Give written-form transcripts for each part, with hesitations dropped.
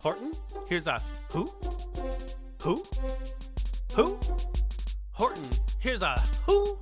Horton, here's a who? Who? Who? Horton, here's a who?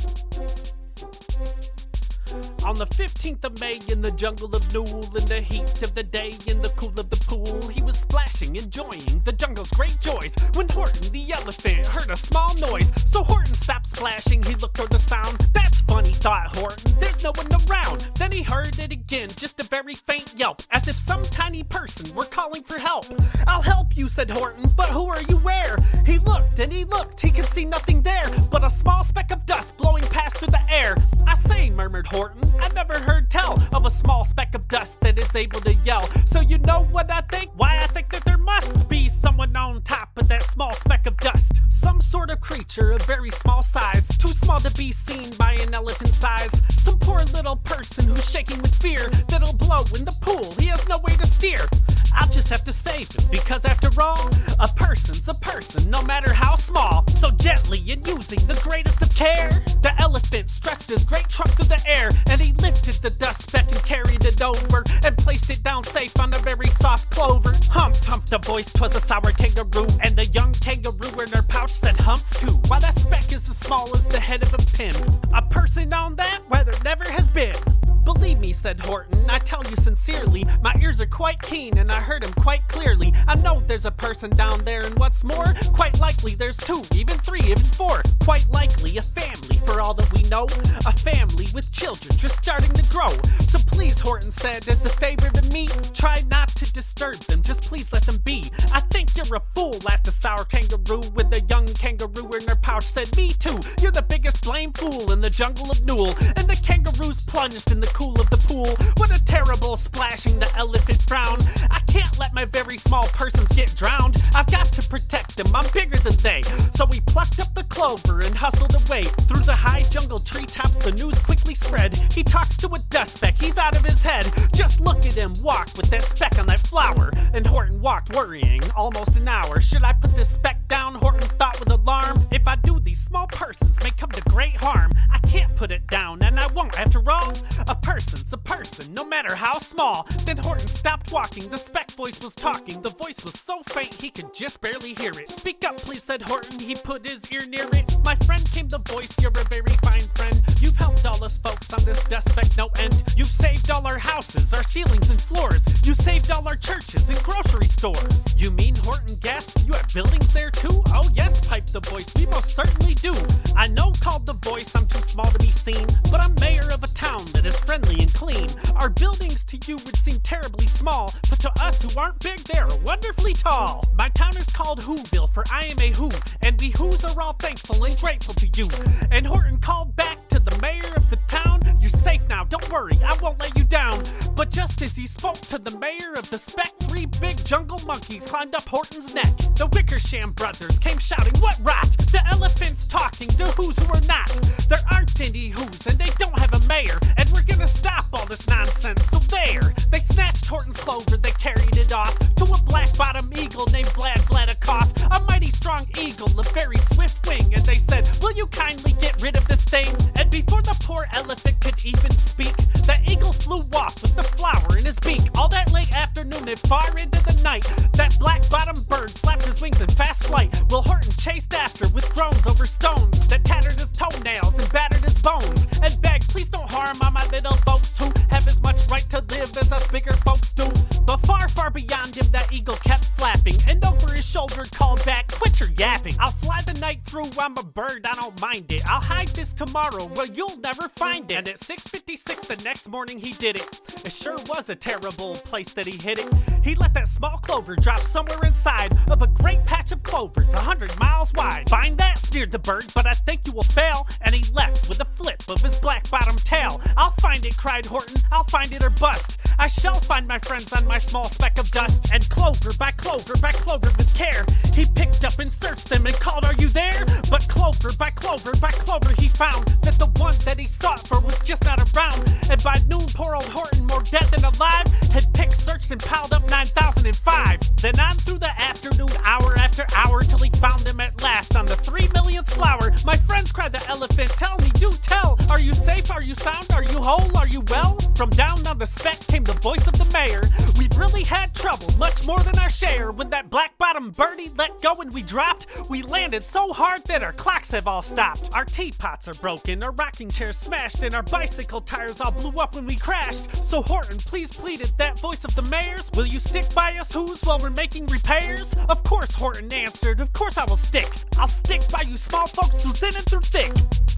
On the 15th of May in the jungle of Newell, in the heat of the day, in the cool of the pool, he was splashing, enjoying the jungle's great joys, when Horton the elephant heard a small noise. So Horton stopped splashing, he looked toward the sound. That's funny, thought Horton, there's no one around. Then he heard it again, just a very faint yelp, as if some tiny person were calling for help. I'll help you, said Horton, but who are you where? He looked and he looked, he could see nothing there, but a small speck of dust blowing past through the air. I say, murmured Horton, I've never heard tell of a small speck of dust that is able to yell. So you know what I think? Why, I think that there must be someone on top of that small speck of dust. Some sort of creature of very small size, too small to be seen by an elephant's size. Some poor little person who's shaking with fear that'll blow in the pool, he has no way to steer. I'll just have to save him, because after all, a person's a person, no matter how small. So gently and using the greatest of care, the elephant stretched his great trunk through the air, and he lifted the dust speck and carried it over, and placed it down safe on a very soft clover. Humph, humphed a voice, 'twas a sour kangaroo, and the young kangaroo in her pouch said humph too. While that speck is as small as the head of a pin, a person on that, where there never has been. Believe me, said Horton, I tell you sincerely, my ears are quite keen and I heard him quite clearly. I know there's a person down there, and what's more, quite likely there's two, even three, even four. Quite likely a family, for all that we know, a family with children just starting to grow. So please, Horton said, as a favor to me, try not to disturb them, just please let them be. I think you're a fool, laughed a sour kangaroo, with a young kangaroo in her pouch said, me too, you're the biggest blame fool in the jungle of Newell. And the kangaroos plunged in the cool of the pool. What a terrible splashing, the elephant frowned. I can't let my very small persons get drowned. I've got to protect them, I'm bigger than they. So he plucked up the clover and hustled away. Through the high jungle treetops the news quickly spread. He talks to a dust speck, he's out of his head. Just look at him walk with that speck on that flower. And Horton walked worrying almost an hour. Should I put this speck down, Horton thought with alarm. If I do, these small persons may come to great harm. I can't put it down, and I won't after all. A person's a person, no matter how small. Then Horton stopped walking, the speck voice was talking. The voice was so faint he could just barely hear it. Speak up please, said Horton, he put his ear near it. My friend, came the voice, you're a very fine friend. You've helped all us folks on this dust speck no end. You've saved all our houses, our ceilings and floors. You saved all our churches and grocery stores. You mean, Horton gasped, you have buildings there too? Oh yes, piped the voice, we most certainly do. I know, called the voice, I'm too small to be seen, but I'm mayor of a town that is friendly and clean. Our buildings to you would seem terribly small, but to us who aren't big, they're wonderfully tall. My town is called Whoville, for I am a who, and we who's are all thankful and grateful to you. And Horton called back to the mayor of the town, you're safe now, don't worry, I won't let you down. But just as he spoke to the mayor of the speck, three big jungle monkeys climbed up Horton's neck. The Wickersham brothers came shouting, what rot? The elephant's talking, the who's who are not. There aren't any who's, and they don't have a mayor, and we're gonna stop all this nonsense, so there. They snatched Horton's clover, they carried it off to a black-bottom eagle named Vladikoff, a mighty strong eagle, a very swift wing, and they said, will you kindly get rid of this thing? And before the poor elephant could even speak, the eagle flew off with the flower in his beak. All that late afternoon and far into the night, that black-bottom bird flapped his wings in fast flight, while Horton chased after with groans over stones that tattered his toenails and battered his bones, and begged, please don't harm all my little folks who have as much right to live as us bigger folks do. But far, far beyond him that eagle kept flapping, and over his shoulder called back, quit your yapping. I'll fly the night through, I'm a bird, I don't mind it. I'll hide this tomorrow where you'll never find it. And at 6:56 the next morning he did it. It sure was a terrible place that he hid it. He let that small clover drop somewhere inside of a great patch of clovers 100 miles wide. Find that, sneered the bird, but I think you will fail. And he left with a flip of his black-bottom tail. I'll find it, cried Horton, I'll find it or bust. I shall find my friends on my small speck of dust. And clover by clover by clover with care, he picked up and and searched them and called, "Are you there?" But clover by clover by clover, he found that the one that he sought for was just not around. And by noon, poor old Horton, more dead than alive, had picked, searched, and piled up 9,005. Then on through the afternoon, hour after hour, till he found him at last on the 3 millionth flower. "My friends," cried the elephant, "tell me, do tell. Are you safe? Are you sound? Are you whole? Are you well?" From down on the speck came the voice of the mayor. "We've really had trouble, much more than our share. When that black-bottomed birdie let go and we dropped, we landed so hard that our clocks have all stopped. Our teapots are broken, our rocking chairs smashed, and our bicycle tires all blew up when we crashed. So Horton, please," pleaded that voice of the mayor's, "will you stick by us who's while we're making repairs?" "Of course," Horton answered, "of course I will stick. I'll stick by you small folks through thin and through thick."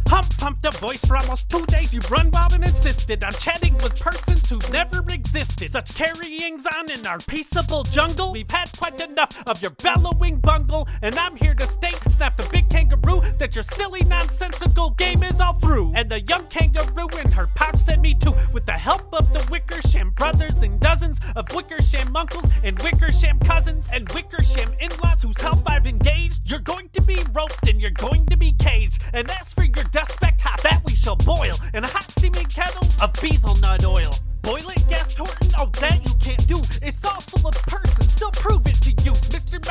Humped a voice for almost 2 days. You've run wild and insisted on chatting with persons who've never existed. Such carryings on in our peaceable jungle. We've had quite enough of your bellowing bungle. And I'm here to state, snap the big kangaroo, that your silly nonsensical game is all through. And the young kangaroo in her pouch said me too, with the help of the Wickersham brothers and dozens of Wickersham uncles and Wickersham cousins and Wickersham in-laws whose help I've engaged. You're going to be roped and you're going to be caged. And as for your dust speck top, that we shall boil in a hot steaming kettle of hazelnut oil. "Boil it," gasped Horton, "oh that you can't do. It's all full of persons, they'll prove it to you." Mr.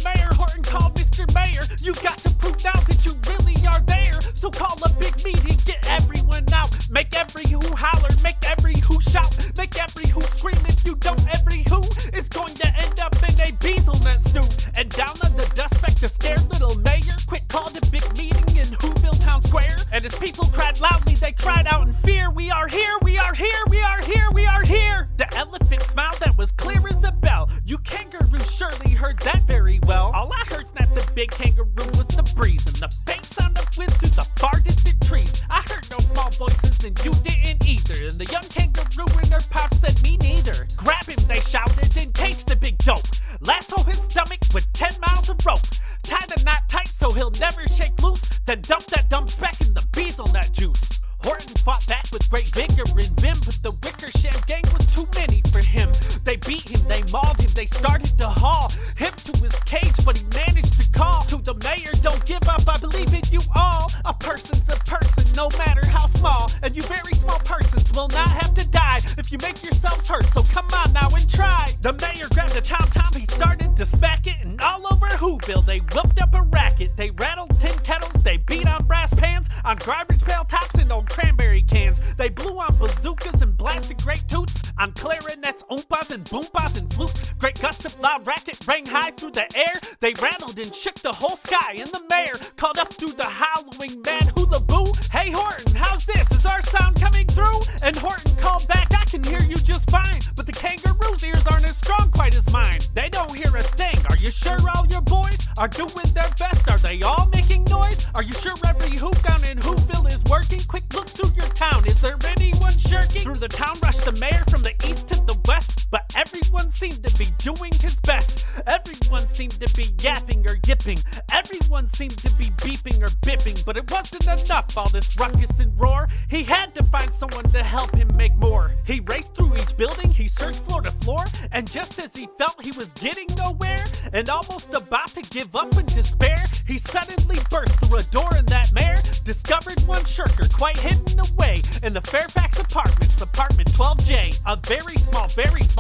Mayor," Horton called Mr. Mayor, "you've got to prove now that you really are there. So call a big meeting, get everyone out. Make every who holler, make every who shout, make every who scream. If you don't, every who is going to end up in a hazelnut stew." And down on the dust speck, the scared little mayor quick called a big meeting in Whoville town square. And as people cried loudly, they cried out in fear, "We are here, we are here, we are here, we are here." The elephant smiled that was clear as a bell. You kangaroos surely heard that very well. All I heard, snapped the big kangaroo, was the breeze and the faint sound of wind through the far distant trees. I heard no small voices and you didn't either. And the young kangaroo in her pouch said, "Me neither." "Grab him," they shouted, and cage the big dope. Lasso his stomach with 10 miles of rope. Tie the knot tight so he'll never shake loose. Then dump that dumb speck in the hazelnut juice. Horton fought back with great vigor and vim, but the Wickersham gang was too many for him. They beat him, they mauled him, they started to haul him to his cage, but he managed to call to the mayor, "Don't give up, I believe in you all. A person's a person, no matter how small. And you very small persons will not have to die if you make yourselves hurt, so come on now and try." The mayor grabbed a tom-tom, he started to smack it, and all over Whoville they whipped up a racket. They rattled tin kettles, they beat on brass pans, on garbage pail tops and old cranberry cans. They blew on bazookas and blasted great toots, on clarinets, oompas and boompas and flutes. Great gusts of loud racket rang high through the air. They rattled and shook the whole sky, and the mayor called up through the howling mad hula boo, "Hey Horton, how's this? Is our sound coming through?" And Horton called back, "I can hear you just fine, but the kangaroo's ears aren't as strong quite as mine. They don't hear a thing. Are you sure all your boys are doing their best? Are they all making noise? Are you sure every hoop down in Whoville is working? Quick look through your town, is there anyone shirking?" Through the town rushed the mayor from the east to the west, but everyone seemed to be doing his best. Everyone seemed to be yapping or yipping. Everyone seemed to be beeping or bipping, but it wasn't enough, all this ruckus and roar. He had to find someone to help him make more. He raced through each building, he searched floor to floor, and just as he felt he was getting nowhere and almost about to give up in despair, he suddenly burst through a door in that mayor discovered one shirker quite hidden away in the Fairfax apartments, apartment 12J. A very small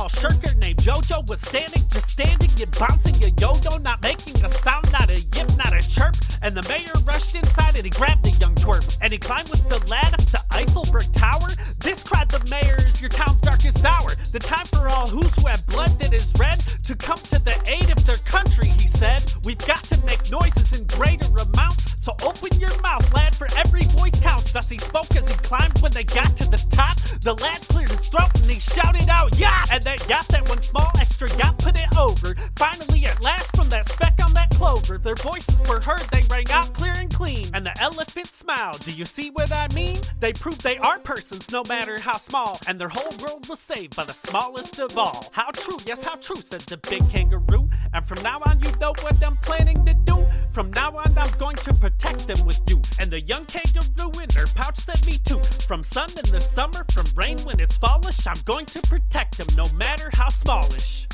shirker named Jojo was standing and bouncing a yo-yo, not making a sound, not a yip, not a chirp. And the mayor rushed inside and he grabbed the young twerp, and he climbed with the lad up to Eiffelberg Tower. "This," cried the mayor, "is your town's darkest hour. The time for all who have blood that is red to come to the aid of their country," he said. "We've got to make noises in greater amounts, so open your mouth, lad, for every voice counts." Thus he spoke as he climbed. When they got to the top, the lad cleared his throat and he shouted out, "Yacht!" And that yacht, that one small extra yacht, put it over. Finally, at last, from that speck on that clover, their voices were heard, they rang out clear and clean. And the elephant smiled. Do you see what I mean? They proved they are persons, no matter how small, and their whole world was saved by the smallest of all. "How true, yes, how true," said the big kangaroo. "And from now on, you know what I'm planning to do. From now on, I'm going to protect them with you." And the young kangaroo in her pouch said, "Me too. From sun in the summer, from rain when it's fallish, I'm going to protect them, no matter how smallish."